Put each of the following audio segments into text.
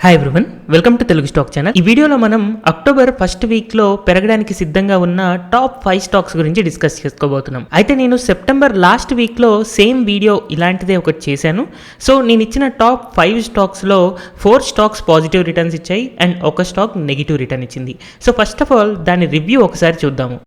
Hi everyone, welcome to Telugu stock channel. ఈ వీడియోలో మనం అక్టోబర్ ఫస్ట్ వీక్లో పెరగడానికి సిద్ధంగా ఉన్న టాప్ 5 స్టాక్స్ గురించి డిస్కస్ చేసుకోబోతున్నాం. అయితే నేను సెప్టెంబర్ లాస్ట్ వీక్లో సేమ్ వీడియో ఇలాంటిదే ఒకటి చేశాను. సో నేను ఇచ్చిన టాప్ 5 స్టాక్స్లో 4 స్టాక్స్ పాజిటివ్ రిటర్న్స్ ఇచ్చాయి అండ్ ఒక స్టాక్ నెగిటివ్ రిటర్న్ ఇచ్చింది. సో ఫస్ట్ ఆఫ్ ఆల్ దాని రివ్యూ ఒకసారి చూద్దాము.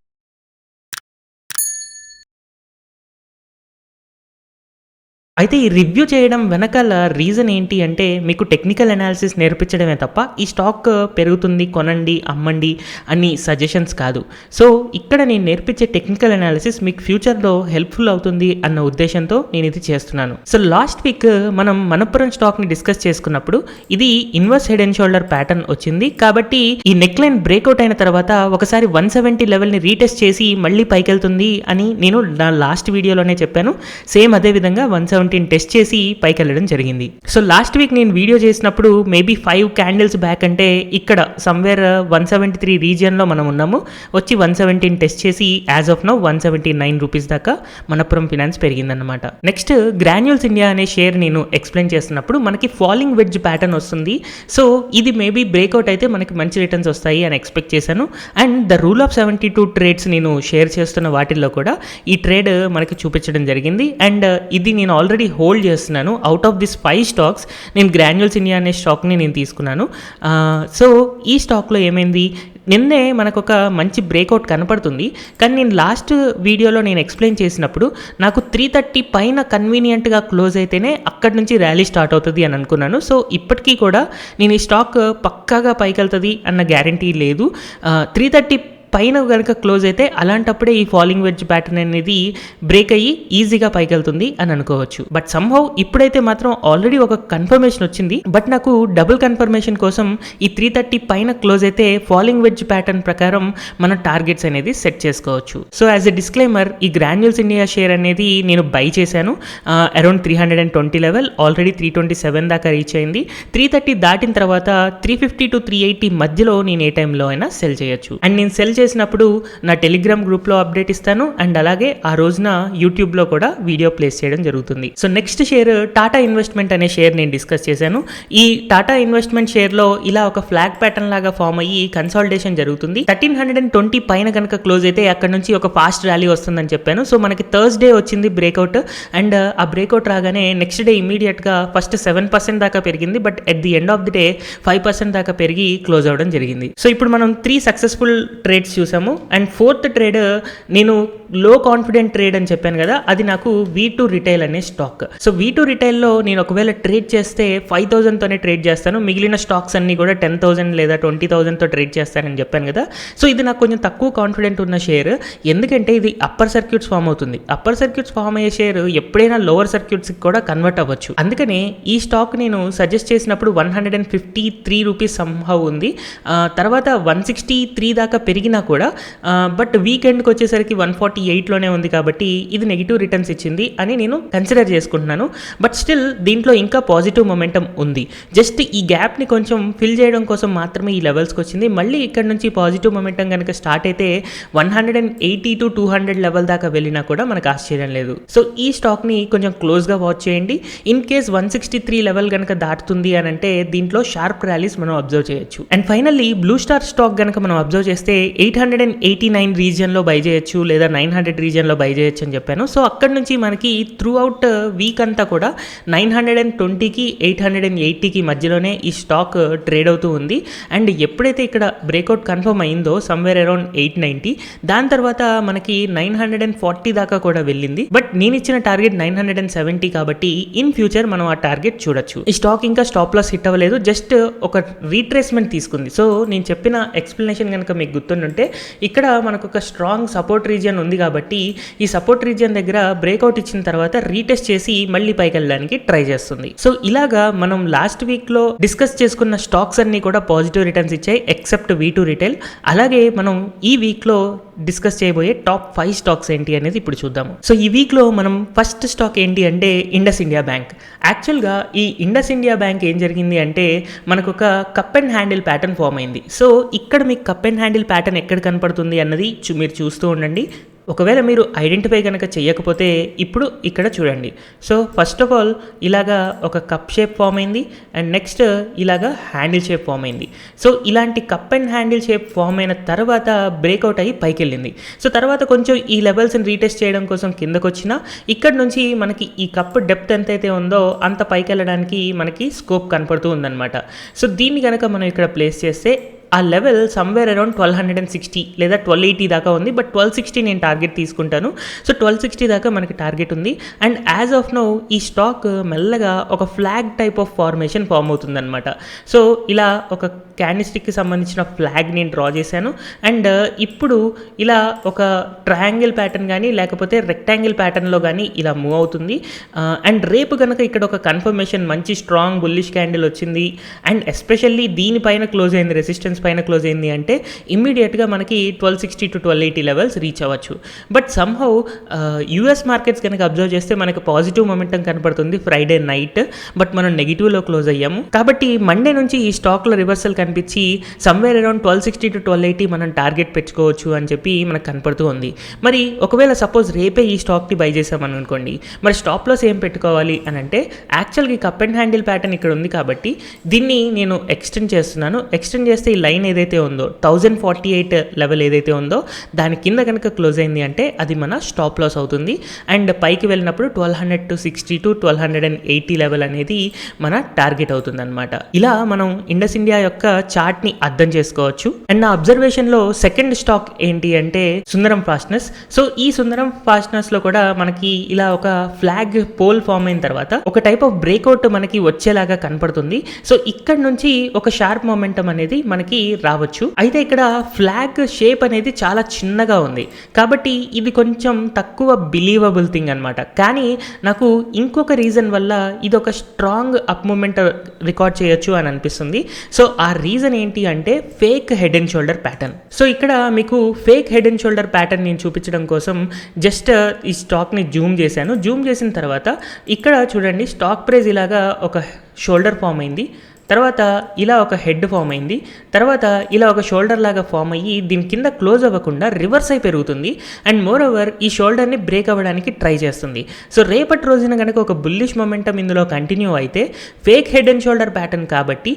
అయితే ఈ రివ్యూ చేయడం వెనకాల రీజన్ ఏంటి అంటే మీకు టెక్నికల్ అనాలిసిస్ నేర్పించడమే తప్ప ఈ స్టాక్ పెరుగుతుంది కొనండి అమ్మండి అని సజెషన్స్ కాదు. సో ఇక్కడ నేను నేర్పించే టెక్నికల్ అనాలిసిస్ మీకు ఫ్యూచర్లో హెల్ప్ఫుల్ అవుతుంది అన్న ఉద్దేశంతో నేను ఇది చేస్తున్నాను. సో లాస్ట్ వీక్ మనం మనపురం స్టాక్ని డిస్కస్ చేసుకున్నప్పుడు ఇది inverse head and shoulder pattern వచ్చింది కాబట్టి ఈ నెక్ లైన్ బ్రేక్అవుట్ అయిన తర్వాత ఒకసారి 170 లెవెల్ని రీటెస్ట్ చేసి మళ్ళీ పైకి వెళ్తుంది అని నేను నా లాస్ట్ వీడియోలోనే చెప్పాను. సేమ్ అదే విధంగా 170 టెస్ట్ చేసి పైకి వెళ్ళడం జరిగింది. సో లాస్ట్ వీక్ నేను వీడియో చేసినప్పుడు మేబీ 5 క్యాండిల్స్ బ్యాక్ అంటే ఇక్కడ సమ్వేర్ 173 రీజియన్లో మనం ఉన్నాము. వచ్చి 117 టెస్ట్ చేసి యాజ్ ఆఫ్ నౌ 179 రూపీస్ దాకా మనపురం ఫినాన్స్ పెరిగిందన్నమాట. నెక్స్ట్ గ్రాన్యూల్స్ ఇండియా అనే షేర్ నేను ఎక్స్ప్లెయిన్ చేస్తున్నప్పుడు మనకి ఫాలింగ్ వెడ్జ్ ప్యాటర్న్ వస్తుంది. సో ఇది మేబీ బ్రేక్అవుట్ అయితే మనకి మంచి రిటర్న్స్ వస్తాయి అని ఎక్స్పెక్ట్ చేశాను. And the rule of 72 trades నేను షేర్ చేస్తున్న వాటిల్లో కూడా ఈ ట్రేడ్ మనకి చూపించడం జరిగింది. అండ్ ఇది నేను ఆల్రెడీ హోల్డ్ చేస్తున్నాను. అవుట్ ఆఫ్ దిస్ 5 స్టాక్స్ నేను గ్రాన్యూల్స్ ఇండియా అనే స్టాక్ని నేను తీసుకున్నాను. సో ఈ స్టాక్లో ఏమైంది, నిన్నే మనకు ఒక మంచి బ్రేక్అవుట్ కనపడుతుంది. కానీ నేను లాస్ట్ వీడియోలో నేను ఎక్స్ప్లెయిన్ చేసినప్పుడు నాకు 330 పైన కన్వీనియంట్గా క్లోజ్ అయితేనే అక్కడి నుంచి ర్యాలీ స్టార్ట్ అవుతుంది అని అనుకున్నాను. సో ఇప్పటికీ కూడా నేను ఈ స్టాక్ పక్కాగా పైకి వెళ్తుంది అన్న గ్యారంటీ లేదు. 330 పైన కనుక క్లోజ్ అయితే అలాంటప్పుడే ఈ ఫాలింగ్ వెడ్జ్ ప్యాటర్న్ అనేది బ్రేక్ అయ్యి ఈజీగా పైకి వెళ్తుంది అని అనుకోవచ్చు. బట్ సమ్హౌ ఇప్పుడైతే మాత్రం ఆల్రెడీ ఒక కన్ఫర్మేషన్ వచ్చింది. బట్ నాకు డబుల్ కన్ఫర్మేషన్ కోసం ఈ 330 పైన క్లోజ్ అయితే ఫాలింగ్ వెడ్జ్ ప్యాటర్న్ ప్రకారం మన టార్గెట్స్ అనేది సెట్ చేసుకోవచ్చు. సో యాజ్ ఎ డిస్క్లైమర్, ఈ గ్రాన్యూల్స్ ఇండియా షేర్ అనేది నేను బై చేశాను అరౌండ్ 320 లెవెల్. ఆల్రెడీ 327 దాకా రీచ్ అయింది. 330 దాటిన తర్వాత 350 to 380 మధ్యలో నేను ఏ టైంలో అయినా సెల్ చేయొచ్చు. అండ్ నేను సెల్ చేసినప్పుడు నా టెలిగ్రామ్ గ్రూప్లో అప్డేట్ ఇస్తాను. అండ్ అలాగే ఆ రోజున యూట్యూబ్లో కూడా వీడియో ప్లేస్ చేయడం జరుగుతుంది. So next share Tata investment అనే షేర్ నేను డిస్కస్ చేశాను. ఈ టాటా ఇన్వెస్ట్మెంట్ షేర్లో ఇలా ఒక ఫ్లాగ్ ప్యాటర్న్ లాగా ఫామ్ అయ్యి కన్సాలిడేషన్ జరుగుతుంది. 1320 పైన కనుక క్లోజ్ అయితే అక్కడ నుంచి ఒక ఫాస్ట్ ర్యాలీ వస్తుందని చెప్పాను. సో మనకి థర్స్డే వచ్చింది బ్రేక్అవుట్. అండ్ ఆ బ్రేక్అవుట్ రాగానే నెక్స్ట్ డే ఇమీడియట్గా ఫస్ట్ 7% దాకా పెరిగింది. But at the end of the day 5% దాకా పెరిగి క్లోజ్ అవ్వడం జరిగింది. సో ఇప్పుడు మనం 3 సక్సెస్ఫుల్ ట్రేడ్స్ చూసాము. అండ్ 4th ట్రేడ్ నేను లో కాన్ఫిడెంట్ ట్రేడ్ అని చెప్పాను కదా, అది నాకు V2 రిటైల్ అనే స్టాక్. సో V2 రిటైల్లో నేను ఒకవేళ ట్రేడ్ చేస్తే 5,000తోనే ట్రేడ్ చేస్తాను. మిగిలిన స్టాక్స్ అన్ని కూడా 10,000 లేదా 20,000తో ట్రేడ్ చేస్తానని చెప్పాను కదా. సో ఇది నాకు కొంచెం తక్కువ కాన్ఫిడెంట్ ఉన్న షేర్. ఎందుకంటే ఇది అప్పర్ సర్క్యూట్స్ ఫామ్ అవుతుంది. అప్పర్ సర్క్యూట్స్ ఫామ్ అయ్యే షేర్ ఎప్పుడైనా లోవర్ సర్క్యూట్స్కి కూడా కన్వర్ట్ అవ్వచ్చు. అందుకనే ఈ స్టాక్ నేను సజెస్ట్ చేసినప్పుడు 153 రూపీస్ సంహవ్ ఉంది. తర్వాత 163 దాకా పెరిగినా కూడా బట్ వీకెండ్కి వచ్చేసరికి 148లోనే ఉంది కాబట్టి ఇది నెగిటివ్ రిటర్న్స్ ఇచ్చింది అని నేను కన్సిడర్ చేసుకుంటున్నాను. బట్ స్టిల్ దీంట్లో ఇంకా పాజిటివ్ మొమెంటం ఉంది. జస్ట్ ఈ గ్యాప్ని కొంచెం ఫిల్ చేయడం కోసం మాత్రమే ఈ లెవెల్స్కి వచ్చింది. మళ్ళీ ఇక్కడ నుంచి పాజిటివ్ మొమెంటం కనుక స్టార్ట్ అయితే 180 to 200 లెవెల్ దాకా వెళ్ళినా కూడా మనకు ఆశ్చర్యం లేదు. సో ఈ స్టాక్ని కొంచెం క్లోజ్గా వాచ్ చేయండి. ఇన్ కేస్ 163 లెవెల్ కనుక దాటుతుంది అని అంటే దీంట్లో షార్ప్ ర్యాలీస్ మనం అబ్జర్వ్ చేయొచ్చు. And finally blue star stock కనుక మనం అబ్జర్వ్ చేస్తే 889 రీజియన్లో బై చేయొచ్చు లేదా 900 రీజియన్లో బై చేయొచ్చు అని చెప్పాను. సో అక్కడ నుంచి మనకి త్రూ అవుట్ వీక్ అంతా కూడా 920కి 880కి మధ్యలోనే ఈ స్టాక్ ట్రేడ్ అవుతూ ఉంది. అండ్ ఎప్పుడైతే ఇక్కడ బ్రేక్అవుట్ కన్ఫర్మ్ అయిందో సమ్వేర్ అరౌండ్ 890, దాని తర్వాత మనకి 940 దాకా కూడా వెళ్ళింది. బట్ నేను ఇచ్చిన టార్గెట్ 970 కాబట్టి ఇన్ ఫ్యూచర్ మనం ఆ టార్గెట్ చూడొచ్చు. ఈ స్టాక్ ఇంకా స్టాప్ లాస్ హిట్ అవ్వలేదు, జస్ట్ ఒక రీట్రేస్మెంట్ తీసుకుంది. సో నేను చెప్పిన ఎక్స్ప్లెనేషన్ కనుక మీకు గుర్తుంటే ఇక్కడ మనకు ఒక స్ట్రాంగ్ సపోర్ట్ రీజియన్ ఉంది కాబట్టి ఈ సపోర్ట్ రీజియన్ దగ్గర బ్రేక్అవుట్ ఇచ్చిన తర్వాత రీటెస్ట్ చేసి మళ్ళీ పైకి వెళ్ళడానికి ట్రై చేస్తుంది. సో ఇలాగా మనం లాస్ట్ వీక్లో డిస్కస్ చేసుకున్న స్టాక్స్ అన్ని కూడా పాజిటివ్ రిటర్న్స్ ఇచ్చాయి ఎక్సెప్ట్ V2 రిటైల్. అలాగే మనం ఈ వీక్లో డిస్కస్ చేయబోయే టాప్ 5 స్టాక్స్ ఏంటి అనేది ఇప్పుడు చూద్దాము. సో ఈ వీక్లో మనం ఫస్ట్ స్టాక్ ఏంటి అంటే ఇండస్ ఇండియా బ్యాంక్. యాక్చువల్గా ఈ ఇండస్ ఇండియా బ్యాంక్ ఏం జరిగింది అంటే మనకు ఒక cup and handle pattern form అయింది. సో ఇక్కడ మీకు కప్ అండ్ హ్యాండిల్ ప్యాటర్న్ ఎక్కడ కనపడుతుంది అన్నది మీరు చూస్తూ ఉండండి. ఒకవేళ మీరు ఐడెంటిఫై కనుక చేయకపోతే ఇప్పుడు ఇక్కడ చూడండి. సో ఫస్ట్ ఆఫ్ ఆల్ ఇలాగా ఒక కప్ షేప్ ఫామ్ అయింది అండ్ నెక్స్ట్ ఇలాగా హ్యాండిల్ షేప్ ఫామ్ అయింది. సో ఇలాంటి cup and handle shape form అయిన తర్వాత బ్రేక్అవుట్ అయ్యి పైకి వెళ్ళింది. సో తర్వాత కొంచెం ఈ లెవెల్స్ని రీటెస్ట్ చేయడం కోసం కిందకు వచ్చినా ఇక్కడ నుంచి మనకి ఈ కప్ డెప్త్ ఎంతైతే ఉందో అంత పైకి వెళ్ళడానికి మనకి స్కోప్ కనపడుతూ ఉందన్నమాట. సో దీన్ని కనుక మనం ఇక్కడ ప్లేస్ చేస్తే ఆ లెవెల్ సమ్వేర్ అరౌండ్ 1260 లేదా 1280 దాకా ఉంది. బట్ 1260 నేను టార్గెట్ తీసుకుంటాను. సో 1260 దాకా మనకి టార్గెట్ ఉంది. అండ్ యాజ్ ఆఫ్ నౌ ఈ స్టాక్ మెల్లగా ఒక flag type of formation form అవుతుందన్నమాట. సో ఇలా ఒక క్యాండిల్స్టిక్కి సంబంధించిన ఫ్లాగ్ నేను డ్రా చేశాను. అండ్ ఇప్పుడు ఇలా ఒక ట్రయాంగిల్ ప్యాటర్న్ కానీ లేకపోతే రెక్టాంగిల్ ప్యాటర్న్లో కానీ ఇలా మూవ్ అవుతుంది. అండ్ రేపు కనుక ఇక్కడ ఒక కన్ఫర్మేషన్ మంచి స్ట్రాంగ్ బుల్లిష్ క్యాండిల్ వచ్చింది అండ్ ఎస్పెషల్లీ దీనిపైన క్లోజ్ అయింది, రెసిస్టెన్స్ పైన క్లోజ్ అయింది అంటే ఇమ్మీడియట్గా మనకి 1260 to 1280 లెవెల్స్ రీచ్ అవ్వచ్చు. బట్ సమ్హౌ యూఎస్ మార్కెట్స్ కనుక అబ్జర్వ్ చేస్తే మనకి పాజిటివ్ మొమెంటం కనపడుతుంది ఫ్రైడే నైట్. బట్ మనం నెగిటివ్లో క్లోజ్ అయ్యాము. కాబట్టి మండే నుంచి ఈ స్టాక్లో రివర్సల్ కనిపించి సమ్వేర్ అరౌండ్ 1260 to 1280 మనం టార్గెట్ పెంచుకోవచ్చు అని చెప్పి మనకు కనపడుతూ ఉంది. మరి ఒకవేళ సపోజ్ రేపే ఈ స్టాక్ని బై చేసామని అనుకోండి, మరి స్టాప్ లాస్ ఏం పెట్టుకోవాలి అని అంటే యాక్చువల్గా ఈ కప్ అండ్ హ్యాండిల్ ప్యాటర్న్ ఇక్కడ ఉంది కాబట్టి దీన్ని నేను ఎక్స్టెండ్ చేస్తున్నాను. ఎక్స్టెండ్ చేస్తే ఈ లైన్ ఏదైతే ఉందో 1048 లెవెల్ ఏదైతే ఉందో దాని కింద కనుక క్లోజ్ అయింది అంటే అది మన స్టాప్ లాస్ అవుతుంది. అండ్ పైకి వెళ్ళినప్పుడు 1260 to 1280 లెవెల్ అనేది మన టార్గెట్ అవుతుంది అనమాట. ఇలా మనం ఇండస్ ఇండియా యొక్క చార్ట్ని అర్థం చేసుకోవచ్చు. అండ్ నా అబ్జర్వేషన్లో సెకండ్ స్టాక్ ఏంటి అంటే సుందరం ఫాస్ట్నర్స్. సో ఈ సుందరం ఫాస్ట్నర్స్లో కూడా మనకి ఇలా ఒక ఫ్లాగ్ పోల్ ఫామ్ అయిన తర్వాత ఒక టైప్ ఆఫ్ బ్రేక్అవుట్ మనకి వచ్చేలాగా కనపడుతుంది. సో ఇక్కడ నుంచి ఒక షార్ప్ మొమెంటం అనేది మనకి రావచ్చు. అయితే ఇక్కడ ఫ్లాగ్ షేప్ అనేది చాలా చిన్నగా ఉంది కాబట్టి ఇది కొంచెం తక్కువ బిలీవబుల్ థింగ్ అనమాట. కానీ నాకు ఇంకొక రీజన్ వల్ల ఇది ఒక స్ట్రాంగ్ అప్ మూమెంట్ రికార్డ్ చేయొచ్చు అని అనిపిస్తుంది. సో ఆ రీజన్ ఏంటి అంటే fake head and shoulder pattern. So ఇక్కడ మీకు fake head and shoulder pattern నేను చూపించడం కోసం జస్ట్ ఈ స్టాక్ని జూమ్ చేశాను. జూమ్ చేసిన తర్వాత ఇక్కడ చూడండి స్టాక్ ప్రైస్ ఇలాగా ఒక షోల్డర్ ఫామ్ అయింది, తర్వాత ఇలా ఒక హెడ్ ఫామ్ అయింది, తర్వాత ఇలా ఒక షోల్డర్ లాగా ఫామ్ అయ్యి దీని కింద క్లోజ్ అవ్వకుండా రివర్స్ అయి పెరుగుతుంది. అండ్ మోర్ ఓవర్ ఈ షోల్డర్ని బ్రేక్ అవ్వడానికి ట్రై చేస్తుంది. సో రేపటి రోజున కనుక ఒక బుల్లిష్ మొమెంటం ఇందులో కంటిన్యూ అయితే fake head and shoulder pattern కాబట్టి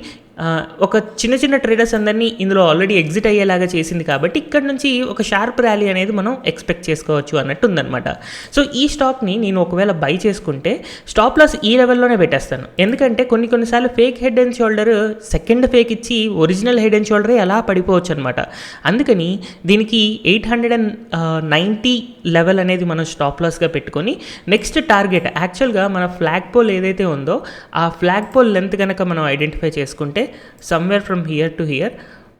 ఒక చిన్న చిన్న ట్రేడర్స్ అందరినీ ఇందులో ఆల్రెడీ ఎగ్జిట్ అయ్యేలాగా చేసింది కాబట్టి ఇక్కడ నుంచి ఒక షార్ప్ ర్యాలీ అనేది మనం ఎక్స్పెక్ట్ చేసుకోవచ్చు అన్నట్టు ఉందన్నమాట. సో ఈ స్టాక్ని నేను ఒకవేళ బై చేసుకుంటే స్టాప్ లాస్ ఈ లెవెల్లోనే పెట్టేస్తాను. ఎందుకంటే కొన్నిసార్లు fake head and shoulder second fake ఇచ్చి ఒరిజినల్ హెడ్ అండ్ షోల్డరే అలా పడిపోవచ్చు అనమాట. అందుకని దీనికి 890 లెవెల్ అనేది మనం స్టాప్ లాస్గా పెట్టుకొని నెక్స్ట్ టార్గెట్ యాక్చువల్గా మన ఫ్లాగ్ పోల్ ఏదైతే ఉందో ఆ ఫ్లాగ్ పోల్ లెంత్ కనుక మనం ఐడెంటిఫై చేసుకుంటే somewhere from here to here.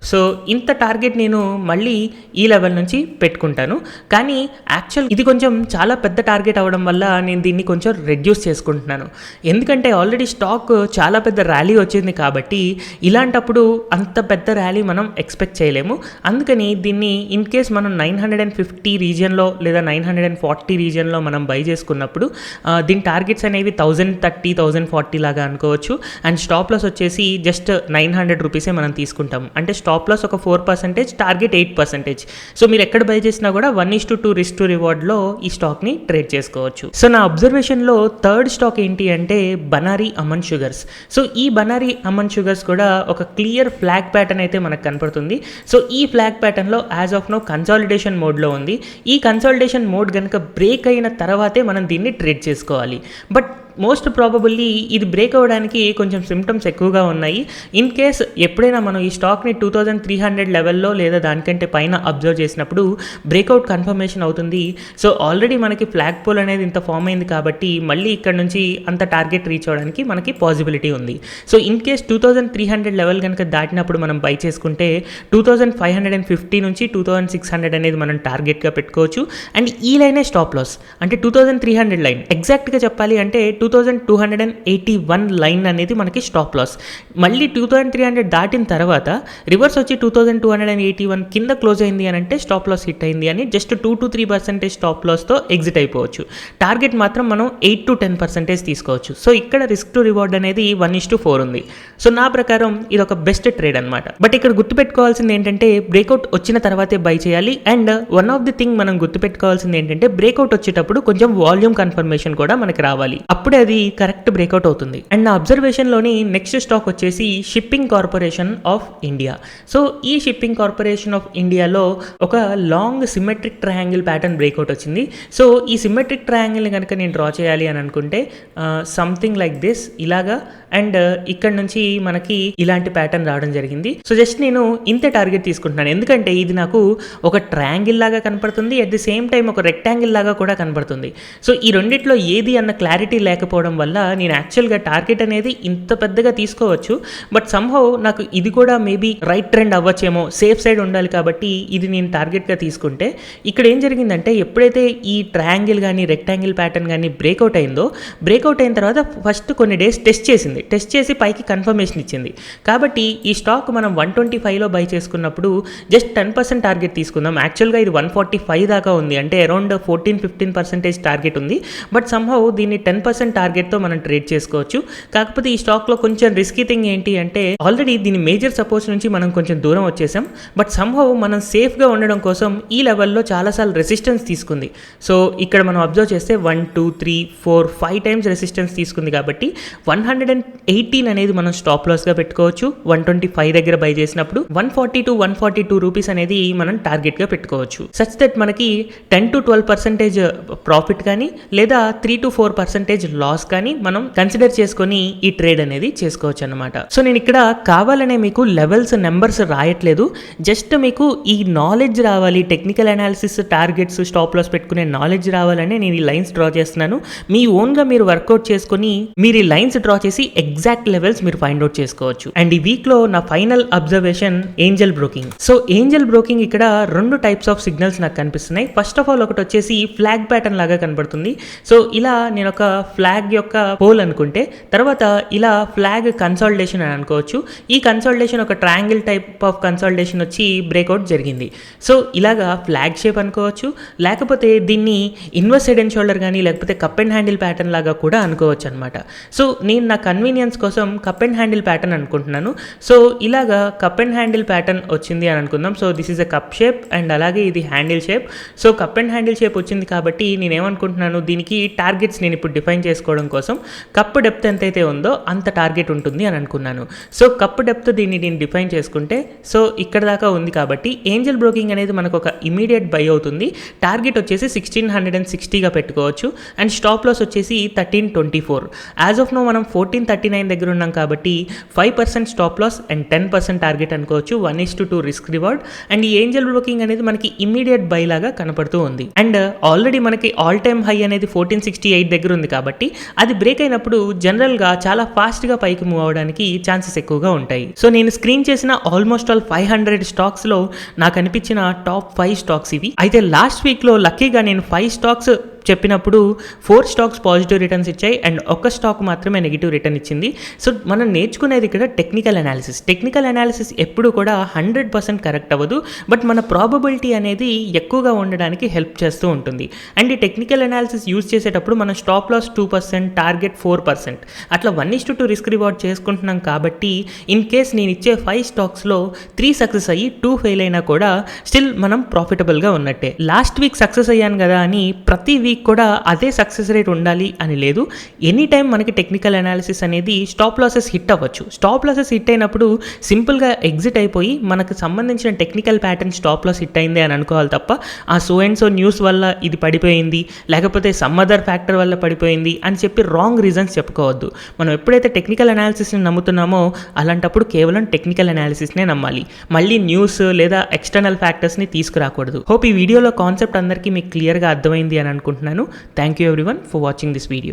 So ఇంత టార్గెట్ నేను మళ్ళీ ఈ లెవెల్ నుంచి పెట్టుకుంటాను. కానీ యాక్చువల్ ఇది కొంచెం చాలా పెద్ద టార్గెట్ అవ్వడం వల్ల నేను దీన్ని కొంచెం రెడ్యూస్ చేసుకుంటున్నాను. ఎందుకంటే ఆల్రెడీ స్టాక్ చాలా పెద్ద ర్యాలీ వచ్చింది కాబట్టి ఇలాంటప్పుడు అంత పెద్ద ర్యాలీ మనం ఎక్స్పెక్ట్ చేయలేము. అందుకని దీన్ని ఇన్ కేస్ మనం 950 రీజియన్లో లేదా 940 రీజియన్లో మనం బై చేసుకున్నప్పుడు దీని టార్గెట్స్ అనేవి 1030, 1040 లాగా అనుకోవచ్చు. అండ్ స్టాప్ లాస్ వచ్చేసి జస్ట్ 900 రూపీసే మనం తీసుకుంటాం. అంటే స్టాప్ లాస్ ఒక 4%, టార్గెట్ 8%. సో మీరు ఎక్కడ బై చేసినా కూడా 1:2 రిస్క్ టు రివార్డ్లో ఈ స్టాక్ని ట్రేడ్ చేసుకోవచ్చు. సో నా అబ్జర్వేషన్లో థర్డ్ స్టాక్ ఏంటి అంటే బనారీ అమన్ షుగర్స్. సో ఈ బనారీ అమన్ షుగర్స్ కూడా ఒక క్లియర్ ఫ్లాగ్ ప్యాటర్న్ అయితే మనకు కనపడుతుంది. సో ఈ ఫ్లాగ్ ప్యాటర్న్లో యాజ్ ఆఫ్ నో కన్సాలిడేషన్ మోడ్లో ఉంది. ఈ కన్సాలిడేషన్ మోడ్ కనుక బ్రేక్ అయిన తర్వాతే మనం దీన్ని ట్రేడ్ చేసుకోవాలి. బట్ మోస్ట్ ప్రాబబుల్లీ ఇది బ్రేక్ అవ్వడానికి కొంచెం సిమ్టమ్స్ ఎక్కువగా ఉన్నాయి. ఇన్ కేస్ ఎప్పుడైనా మనం ఈ స్టాక్ని 2300 లెవెల్లో లేదా దానికంటే పైన అబ్జర్వ్ చేసినప్పుడు బ్రేక్అవుట్ కన్ఫర్మేషన్ అవుతుంది. సో ఆల్రెడీ మనకి ఫ్లాగ్ పోల్ అనేది ఇంత ఫామ్ అయింది కాబట్టి మళ్ళీ ఇక్కడ నుంచి అంత టార్గెట్ రీచ్ అవ్వడానికి మనకి పాసిబిలిటీ ఉంది. సో ఇన్ కేస్ 2300 లెవెల్ కనుక దాటినప్పుడు మనం బై చేసుకుంటే 2550 నుంచి 2600 అనేది మనం టార్గెట్గా పెట్టుకోవచ్చు. అండ్ ఈ లైనే స్టాప్ లాస్ అంటే 2300 లైన్. ఎగ్జాక్ట్గా చెప్పాలి అంటే 2281 లైన్ అనేది మనకి స్టాప్ లాస్. మళ్ళీ 2300 దాటిన తర్వాత రివర్స్ వచ్చి 2281 కింద క్లోజ్ అయింది అని అంటే స్టాప్ లాస్ హిట్ అయింది అని జస్ట్ 2-3% స్టాప్ లాస్తో ఎగ్జిట్ అయిపోవచ్చు. టార్గెట్ మాత్రం మనం 8-10% తీసుకోవచ్చు. సో ఇక్కడ రిస్క్ టు రివార్డ్ అనేది 1:4 ఉంది. సో నా ప్రకారం ఇది ఒక బెస్ట్ ట్రేడ్ అనమాట. బట్ ఇక్కడ గుర్తుపెట్టుకోవాల్సింది ఏంటంటే బ్రేక్అవుట్ వచ్చిన తర్వాతే బై చేయాలి. And one of the thing మనం గుర్తుపెట్టుకోవాల్సింది ఏంటంటే బ్రేక్అవుట్ వచ్చేటప్పుడు కొంచెం వాల్యూమ్ కన్ఫర్మేషన్ కూడా మనకి రావాలి. అప్పుడే అది కరెక్ట్ బ్రేక్అవుట్ అవుతుంది. అండ్ నా అబ్జర్వేషన్లోని నెక్స్ట్ స్టాక్ వచ్చేసి shipping corporation of India. So ఈ షిప్పింగ్ కార్పొరేషన్ ఆఫ్ ఇండియాలో ఒక long symmetric triangle pattern breakout వచ్చింది. సో ఈ సిమెట్రిక్ ట్రయాంగిల్ని కనుక నేను డ్రా చేయాలి అని అనుకుంటే సంథింగ్ లైక్ దిస్ ఇలాగా, అండ్ ఇక్కడ నుంచి మనకి ఇలాంటి ప్యాటర్న్ రావడం జరిగింది. సో జస్ట్ నేను ఇంత టార్గెట్ తీసుకుంటున్నాను, ఎందుకంటే ఇది నాకు ఒక ట్రయాంగిల్ లాగా కనపడుతుంది, అట్ ది సేమ్ టైం ఒక రెక్టాంగిల్ లాగా కూడా కనపడుతుంది. సో ఈ రెండిట్లో ఏది అన్న క్లారిటీ లేకపోవడం వల్ల నేను యాక్చువల్గా టార్గెట్ అనేది ఇంత పెద్దగా తీసుకోవచ్చు, బట్ సమ్హౌ నాకు ఇది కూడా మేబీ రైట్ ట్రెండ్ అవ్వచ్చేమో, సేఫ్ సైడ్ ఉండాలి కాబట్టి ఇది నేను టార్గెట్గా తీసుకుంటే ఇక్కడ ఏం జరిగిందంటే ఎప్పుడైతే ఈ ట్రయాంగిల్ కానీ రెక్టాంగిల్ ప్యాటర్న్ కానీ బ్రేక్అవుట్ అయిందో, బ్రేక్అవుట్ అయిన తర్వాత ఫస్ట్ కొన్ని డేస్ టెస్ట్ చేసి పైకి కన్ఫర్మేషన్ ఇచ్చింది. కాబట్టి ఈ స్టాక్ మనం 125లో బై చేసుకున్నప్పుడు జస్ట్ 10% టార్గెట్ తీసుకుందాం. యాక్చువల్గా ఇది 145 దాకా ఉంది, అంటే అరౌండ్ 14-15% టార్గెట్ ఉంది. బట్ సమ్హౌ దీన్ని 10% టార్గెట్తో మనం ట్రేడ్ చేసుకోవచ్చు. కాకపోతే ఈ స్టాక్లో కొంచెం రిస్కీ థింగ్ ఏంటి అంటే ఆల్రెడీ దీని మేజర్ సపోర్ట్స్ నుంచి మనం కొంచెం దూరం వచ్చేసాం. బట్ సమ్హౌ మనం సేఫ్గా ఉండడం కోసం ఈ లెవెల్లో చాలాసార్లు రెసిస్టెన్స్ తీసుకుంది. సో ఇక్కడ మనం అబ్జర్వ్ చేస్తే 1, 2, 3, 4, 5 టైమ్స్ రెసిస్టెన్స్ తీసుకుంది. కాబట్టి 118 అనేది మనం స్టాప్ లాస్గా పెట్టుకోవచ్చు. 125 దగ్గర బై చేసినప్పుడు 140-142 రూపీస్ అనేది మనం టార్గెట్గా పెట్టుకోవచ్చు. సచ్ దట్ మనకి 10-12% ప్రాఫిట్ కానీ లేదా 3-4% లాస్ కానీ మనం కన్సిడర్ చేసుకొని ఈ ట్రేడ్ అనేది చేసుకోవచ్చు అన్నమాట. సో నేను ఇక్కడ కావాలనే మీకు లెవెల్స్ నెంబర్స్ రాయట్లేదు, జస్ట్ మీకు ఈ నాలెడ్జ్ రావాలి, technical analysis, targets, stop loss పెట్టుకునే నాలెడ్జ్ రావాలని నేను ఈ లైన్స్ డ్రా చేస్తున్నాను. మీ ఓన్గా మీరు వర్కౌట్ చేసుకొని మీరు ఈ లైన్స్ డ్రా చేసి ఎగ్జాక్ట్ లెవెల్స్ మీరు ఫైండ్ అవుట్ చేసుకోవచ్చు. అండ్ ఈ వీక్లో నా final observation Angel broking. So Angel broking ఇక్కడ 2 టైప్స్ ఆఫ్ సిగ్నల్స్ నాకు కనిపిస్తున్నాయి. ఫస్ట్ ఆఫ్ ఆల్ ఒకటి వచ్చేసి ఫ్లాగ్ ప్యాటర్న్ లాగా కనబడుతుంది. సో ఇలా నేను ఒక ఫ్లాగ్ యొక్క పోల్ అనుకుంటే తర్వాత ఇలా ఫ్లాగ్ కన్సాలిడేషన్ అని అనుకోవచ్చు. ఈ కన్సాలిడేషన్ ఒక ట్రయాంగిల్ టైప్ ఆఫ్ కన్సాలిడేషన్ వచ్చి బ్రేక్అవుట్ జరిగింది. సో ఇలాగా ఫ్లాగ్ షేప్ అనుకోవచ్చు, లేకపోతే దీన్ని ఇన్వర్స్ హెడ్ అండ్ షోల్డర్ కానీ లేకపోతే కప్ అండ్ హ్యాండిల్ ప్యాటర్న్ లాగా కూడా అనుకోవచ్చు అనమాట. సో నేను నా కన్వీనియన్స్ కోసం కప్ అండ్ హ్యాండిల్ ప్యాటర్న్ అనుకుంటున్నాను. సో ఇలాగా కప్ అండ్ హ్యాండిల్ ప్యాటర్న్ వచ్చింది అని అనుకుందాం. So this is a cup shape and అలాగే ఇది handle shape. So cup and handle shape వచ్చింది కాబట్టి నేను ఏమనుకుంటున్నాను, దీనికి టార్గెట్స్ నేను ఇప్పుడు డిఫైన్ చేసుకోవడం కోసం కప్ డెప్త్ ఎంతైతే ఉందో అంత టార్గెట్ ఉంటుంది అని అనుకున్నాను. సో కప్ డెప్త్ దీన్ని నేను డిఫైన్ చేసుకుంటే సో ఇక్కడ దాకా ఉంది కాబట్టి ఏంజల్ బ్రోకింగ్ అనేది మనకు ఒక ఇమీడియట్ బై అవుతుంది. టార్గెట్ వచ్చేసి 1660గా పెట్టుకోవచ్చు అండ్ స్టాప్ లాస్ వచ్చేసి 1324. యాజ్ ఆఫ్ నో మనం 1439 దగ్గర ఉన్నాం కాబట్టి 5% స్టాప్ లాస్ అండ్ 10% టార్గెట్ అనుకోవచ్చు. 1:2 రిస్క్ రివార్డ్. అండ్ ఈ ఏంజల్ బ్రోకింగ్ అనేది మనకి ఇమీడియట్ బై లాగా కనపడుతూ ఉంది. అండ్ ఆల్రెడీ మనకి ఆల్ టైమ్ హై అనేది 1468 దగ్గర ఉంది కాబట్టి అది బ్రేక్ అయినప్పుడు జనరల్గా చాలా ఫాస్ట్గా పైకి మూవ్ అవడానికి ఛాన్సెస్ ఎక్కువగా ఉంటాయి. సో నేను స్క్రీన్ చేసిన ఆల్మోస్ట్ ఆల్ 500 స్టాక్స్లో నాకు అనిపించిన టాప్ 5 స్టాక్స్ ఇవి. అయితే లాస్ట్ వీక్లో లక్కీగా నేను 5 స్టాక్స్ చెప్పినప్పుడు 4 స్టాక్స్ పాజిటివ్ రిటర్న్స్ ఇచ్చాయి అండ్ ఒక స్టాక్ మాత్రమే నెగిటివ్ రిటర్న్ ఇచ్చింది. సో మనం నేర్చుకునేది ఇక్కడ టెక్నికల్ అనాలిసిస్ ఎప్పుడు కూడా 100% కరెక్ట్ అవ్వదు, బట్ మన ప్రాబబిలిటీ అనేది ఎక్కువగా ఉండడానికి హెల్ప్ చేస్తూ ఉంటుంది. అండ్ ఈ టెక్నికల్ అనాలిసిస్ యూజ్ చేసేటప్పుడు మనం స్టాప్ లాస్ 2%, టార్గెట్ 4%, అట్లా 1:2 రిస్క్ రివార్డ్ చేసుకుంటున్నాం కాబట్టి ఇన్ కేస్ నేను ఇచ్చే 5 స్టాక్స్లో 3 సక్సెస్ అయ్యి 2 ఫెయిల్ అయినా కూడా స్టిల్ మనం ప్రాఫిటబుల్గా ఉన్నట్టే. లాస్ట్ వీక్ సక్సెస్ అయ్యాను కదా అని ప్రతి వీక్ కూడా అదే సక్సెస్ రేట్ ఉండాలి అని లేదు. ఎనీ టైం మనకి టెక్నికల్ అనాలిసిస్ అనేది స్టాప్ లాసెస్ హిట్ అవ్వచ్చు. స్టాప్ లాసెస్ హిట్ అయినప్పుడు సింపుల్గా ఎగ్జిట్ అయిపోయి మనకు సంబంధించిన technical pattern stop loss hit అయింది అని అనుకోవాలి తప్ప ఆ సో అండ్ సో న్యూస్ వల్ల ఇది పడిపోయింది లేకపోతే సమ్ అదర్ ఫ్యాక్టర్ వల్ల పడిపోయింది అని చెప్పి రాంగ్ రీజన్స్ చెప్పుకోవద్దు. మనం ఎప్పుడైతే టెక్నికల్ అనాలిసిస్ని నమ్ముతున్నామో అలాంటప్పుడు కేవలం టెక్నికల్ అనాలిసిస్నే నమ్మాలి, మళ్ళీ న్యూస్ లేదా ఎక్స్టర్నల్ ఫ్యాక్టర్స్ని తీసుకురాకూడదు. హోప్ ఈ వీడియోలో కాన్సెప్ట్ అందరికీ మీకు క్లియర్గా అర్థమైంది అని అనుకుంటున్నాను. Thank you everyone for watching this video.